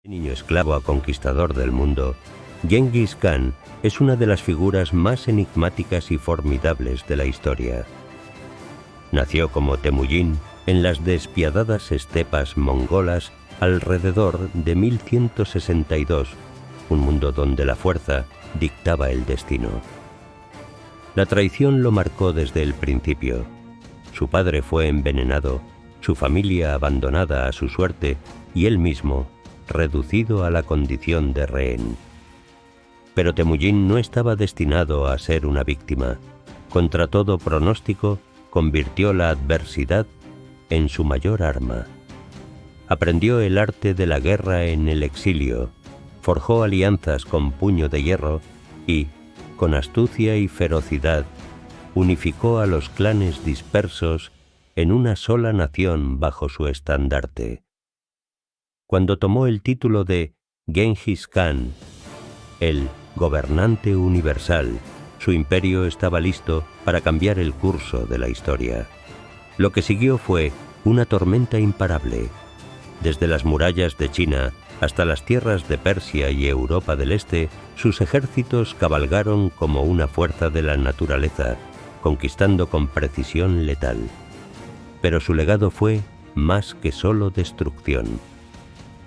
Niño esclavo a conquistador del mundo, Genghis Khan es una de las figuras más enigmáticas y formidables de la historia. Nació como Temujin en las despiadadas estepas mongolas alrededor de 1162, un mundo donde la fuerza dictaba el destino. La traición lo marcó desde el principio. Su padre fue envenenado, su familia abandonada a su suerte y él mismo reducido a la condición de rehén. Pero Temujin no estaba destinado a ser una víctima. Contra todo pronóstico, convirtió la adversidad en su mayor arma. Aprendió el arte de la guerra en el exilio, forjó alianzas con puño de hierro y, con astucia y ferocidad, unificó a los clanes dispersos en una sola nación bajo su estandarte. Cuando tomó el título de Genghis Khan, el gobernante universal, su imperio estaba listo para cambiar el curso de la historia. Lo que siguió fue una tormenta imparable. Desde las murallas de China hasta las tierras de Persia y Europa del Este, sus ejércitos cabalgaron como una fuerza de la naturaleza, conquistando con precisión letal. Pero su legado fue más que solo destrucción.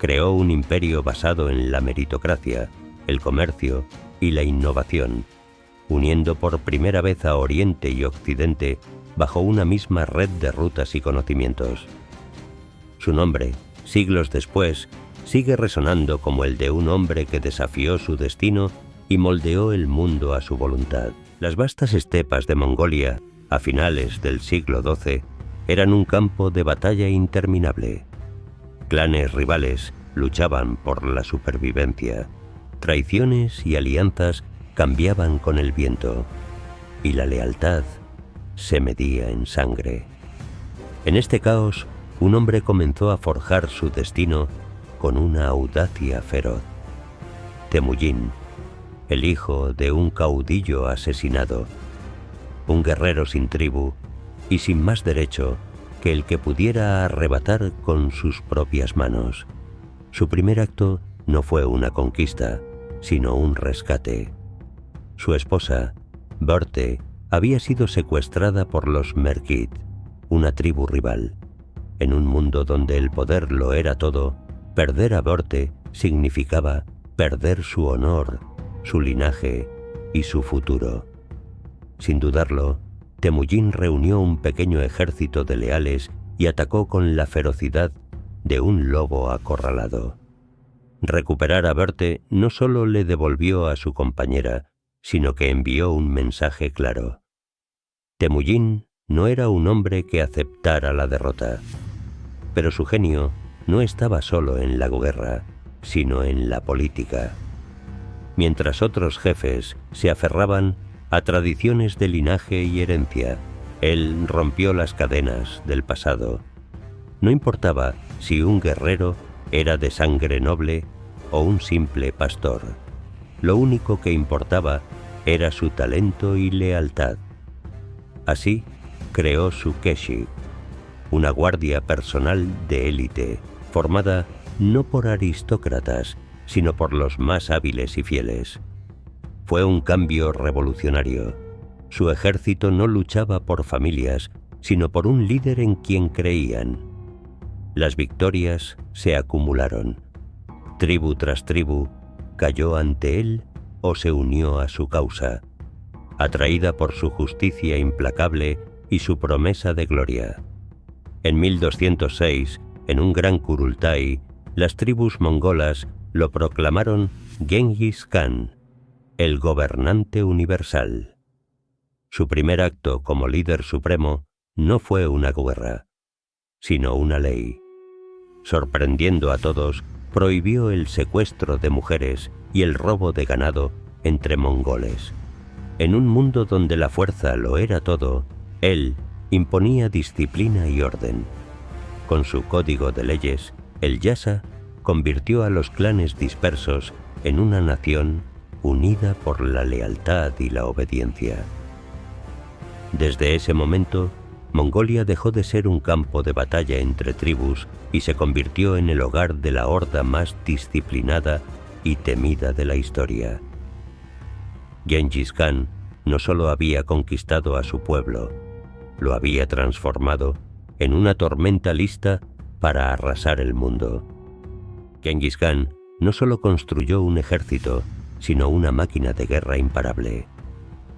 Creó un imperio basado en la meritocracia, el comercio y la innovación, uniendo por primera vez a Oriente y Occidente bajo una misma red de rutas y conocimientos. Su nombre, siglos después, sigue resonando como el de un hombre que desafió su destino y moldeó el mundo a su voluntad. Las vastas estepas de Mongolia, a finales del siglo XII, eran un campo de batalla interminable. Clanes rivales luchaban por la supervivencia. Traiciones y alianzas cambiaban con el viento. Y la lealtad se medía en sangre. En este caos, un hombre comenzó a forjar su destino con una audacia feroz. Temujin, el hijo de un caudillo asesinado, un guerrero sin tribu y sin más derecho que el que pudiera arrebatar con sus propias manos. Su primer acto no fue una conquista, sino un rescate. Su esposa, Börte, había sido secuestrada por los Merkit, una tribu rival. En un mundo donde el poder lo era todo, perder a Börte significaba perder su honor, su linaje y su futuro. Sin dudarlo, Temujin reunió un pequeño ejército de leales y atacó con la ferocidad de un lobo acorralado. Recuperar a Börte no solo le devolvió a su compañera, sino que envió un mensaje claro. Temujin no era un hombre que aceptara la derrota, pero su genio no estaba solo en la guerra, sino en la política. Mientras otros jefes se aferraban a tradiciones de linaje y herencia, él rompió las cadenas del pasado. No importaba si un guerrero era de sangre noble o un simple pastor. Lo único que importaba era su talento y lealtad. Así creó su Keshik, una guardia personal de élite, formada no por aristócratas, sino por los más hábiles y fieles. Fue un cambio revolucionario. Su ejército no luchaba por familias, sino por un líder en quien creían. Las victorias se acumularon. Tribu tras tribu cayó ante él o se unió a su causa, atraída por su justicia implacable y su promesa de gloria. En 1206, en un gran Kurultai, las tribus mongolas lo proclamaron Genghis Khan, el gobernante universal. Su primer acto como líder supremo no fue una guerra, sino una ley. Sorprendiendo a todos, prohibió el secuestro de mujeres y el robo de ganado entre mongoles. En un mundo donde la fuerza lo era todo, él imponía disciplina y orden. Con su código de leyes, el Yasa convirtió a los clanes dispersos en una nación unida por la lealtad y la obediencia. Desde ese momento, Mongolia dejó de ser un campo de batalla entre tribus y se convirtió en el hogar de la horda más disciplinada y temida de la historia. Gengis Khan no solo había conquistado a su pueblo, lo había transformado en una tormenta lista para arrasar el mundo. Gengis Khan no solo construyó un ejército, sino una máquina de guerra imparable.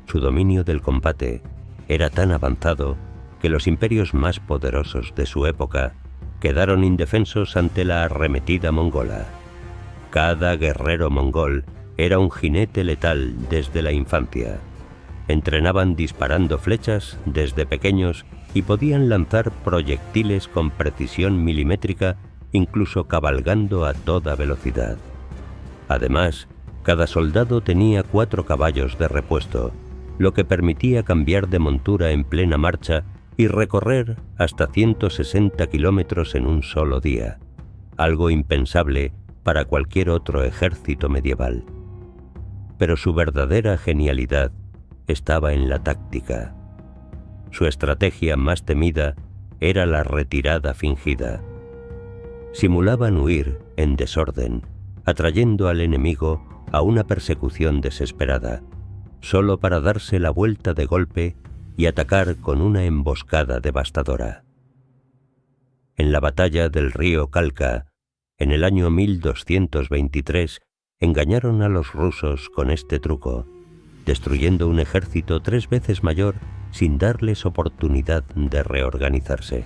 Su dominio del combate era tan avanzado que los imperios más poderosos de su época quedaron indefensos ante la arremetida mongola. Cada guerrero mongol era un jinete letal desde la infancia. Entrenaban disparando flechas desde pequeños y podían lanzar proyectiles con precisión milimétrica, incluso cabalgando a toda velocidad. Además, cada soldado tenía 4 caballos de repuesto, lo que permitía cambiar de montura en plena marcha y recorrer hasta 160 kilómetros en un solo día, algo impensable para cualquier otro ejército medieval. Pero su verdadera genialidad estaba en la táctica. Su estrategia más temida era la retirada fingida. Simulaban huir en desorden, atrayendo al enemigo a una persecución desesperada, solo para darse la vuelta de golpe y atacar con una emboscada devastadora. En la batalla del río Kalka, en el año 1223, engañaron a los rusos con este truco, destruyendo un ejército 3 veces mayor sin darles oportunidad de reorganizarse.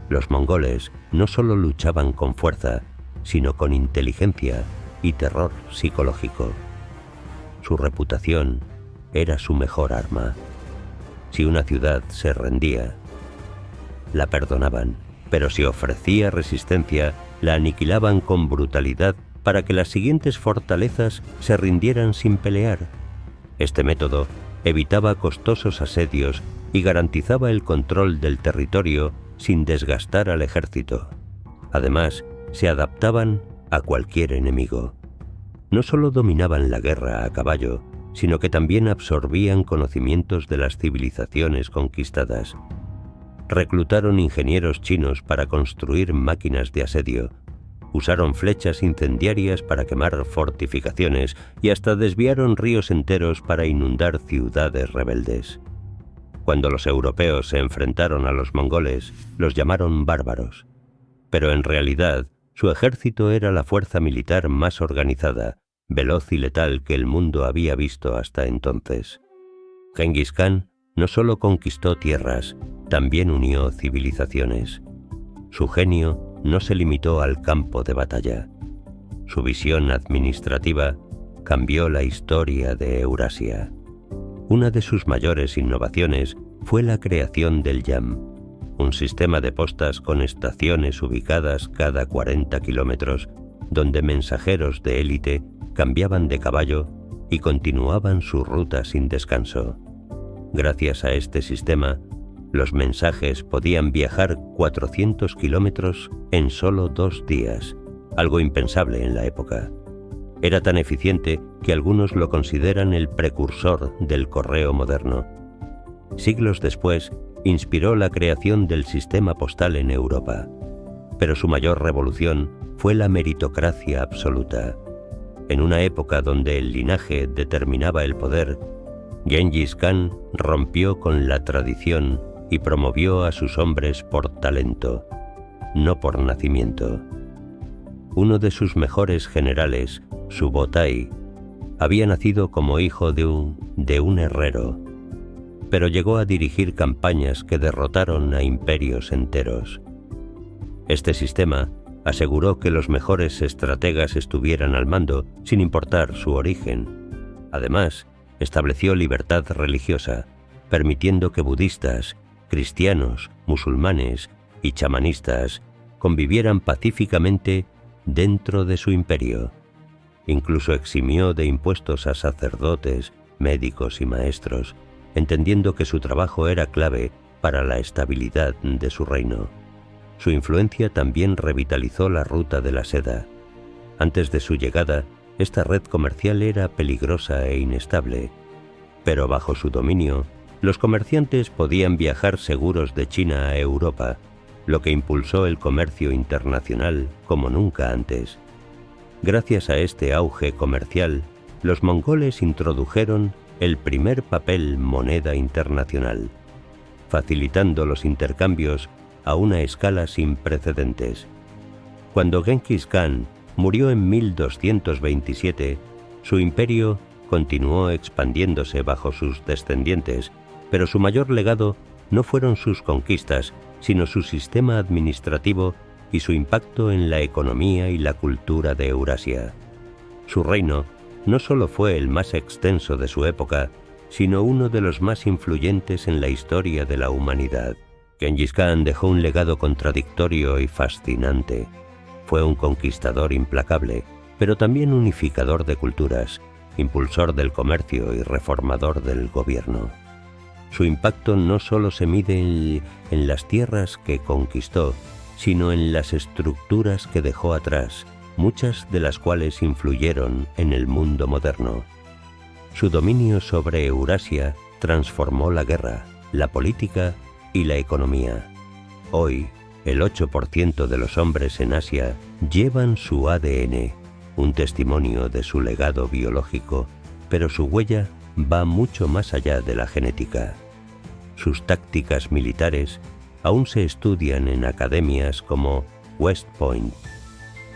Los mongoles no solo luchaban con fuerza, sino con inteligencia y terror psicológico. Su reputación era su mejor arma. Si una ciudad se rendía, la perdonaban, pero si ofrecía resistencia, la aniquilaban con brutalidad para que las siguientes fortalezas se rindieran sin pelear. Este método evitaba costosos asedios y garantizaba el control del territorio sin desgastar al ejército. Además, se adaptaban a cualquier enemigo. No solo dominaban la guerra a caballo, sino que también absorbían conocimientos de las civilizaciones conquistadas. Reclutaron ingenieros chinos para construir máquinas de asedio, usaron flechas incendiarias para quemar fortificaciones y hasta desviaron ríos enteros para inundar ciudades rebeldes. Cuando los europeos se enfrentaron a los mongoles, los llamaron bárbaros. Pero en realidad, su ejército era la fuerza militar más organizada, veloz y letal que el mundo había visto hasta entonces. Gengis Khan no solo conquistó tierras, también unió civilizaciones. Su genio no se limitó al campo de batalla. Su visión administrativa cambió la historia de Eurasia. Una de sus mayores innovaciones fue la creación del yam, un sistema de postas con estaciones ubicadas cada 40 kilómetros, donde mensajeros de élite cambiaban de caballo y continuaban su ruta sin descanso. Gracias a este sistema, los mensajes podían viajar 400 kilómetros en solo 2 días, algo impensable en la época. Era tan eficiente que algunos lo consideran el precursor del correo moderno. Siglos después, inspiró la creación del sistema postal en Europa, pero su mayor revolución fue la meritocracia absoluta. En una época donde el linaje determinaba el poder, Gengis Khan rompió con la tradición y promovió a sus hombres por talento, no por nacimiento. Uno de sus mejores generales, Subotai, había nacido como hijo de un herrero, pero llegó a dirigir campañas que derrotaron a imperios enteros. Este sistema aseguró que los mejores estrategas estuvieran al mando sin importar su origen. Además, estableció libertad religiosa, permitiendo que budistas, cristianos, musulmanes y chamanistas convivieran pacíficamente dentro de su imperio. Incluso eximió de impuestos a sacerdotes, médicos y maestros, entendiendo que su trabajo era clave para la estabilidad de su reino. Su influencia también revitalizó la ruta de la seda. Antes de su llegada, esta red comercial era peligrosa e inestable, pero bajo su dominio, Los comerciantes podían viajar seguros de China a Europa, lo que impulsó el comercio internacional como nunca antes. Gracias a este auge comercial, los mongoles introdujeron el primer papel moneda internacional, facilitando los intercambios a una escala sin precedentes. Cuando Genghis Khan murió en 1227, su imperio continuó expandiéndose bajo sus descendientes, pero su mayor legado no fueron sus conquistas, sino su sistema administrativo y su impacto en la economía y la cultura de Eurasia. Su reino no solo fue el más extenso de su época, sino uno de los más influyentes en la historia de la humanidad. Genghis Khan dejó un legado contradictorio y fascinante. Fue un conquistador implacable, pero también unificador de culturas, impulsor del comercio y reformador del gobierno. Su impacto no solo se mide en las tierras que conquistó, sino en las estructuras que dejó atrás, muchas de las cuales influyeron en el mundo moderno. Su dominio sobre Eurasia transformó la guerra, la política y la economía. Hoy, el 8% de los hombres en Asia llevan su ADN, un testimonio de su legado biológico, pero su huella va mucho más allá de la genética. Sus tácticas militares aún se estudian en academias como West Point,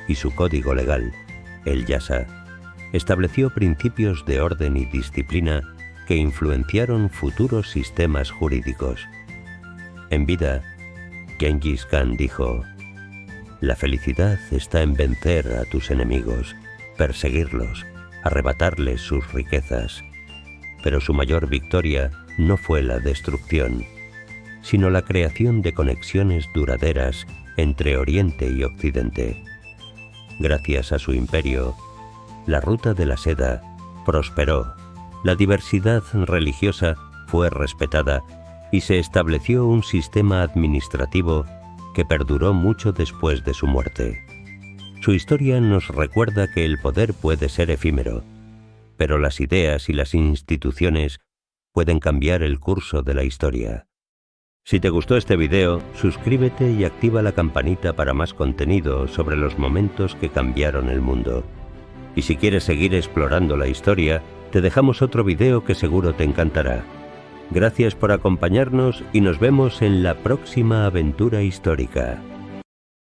y su código legal, el Yasa, estableció principios de orden y disciplina que influenciaron futuros sistemas jurídicos. En vida, Genghis Khan dijo: «La felicidad está en vencer a tus enemigos, perseguirlos, arrebatarles sus riquezas». Pero su mayor victoria no fue la destrucción, sino la creación de conexiones duraderas entre Oriente y Occidente. Gracias a su imperio, la ruta de la seda prosperó, la diversidad religiosa fue respetada y se estableció un sistema administrativo que perduró mucho después de su muerte. Su historia nos recuerda que el poder puede ser efímero, pero las ideas y las instituciones pueden cambiar el curso de la historia. Si te gustó este video, suscríbete y activa la campanita para más contenido sobre los momentos que cambiaron el mundo. Y si quieres seguir explorando la historia, te dejamos otro video que seguro te encantará. Gracias por acompañarnos y nos vemos en la próxima aventura histórica.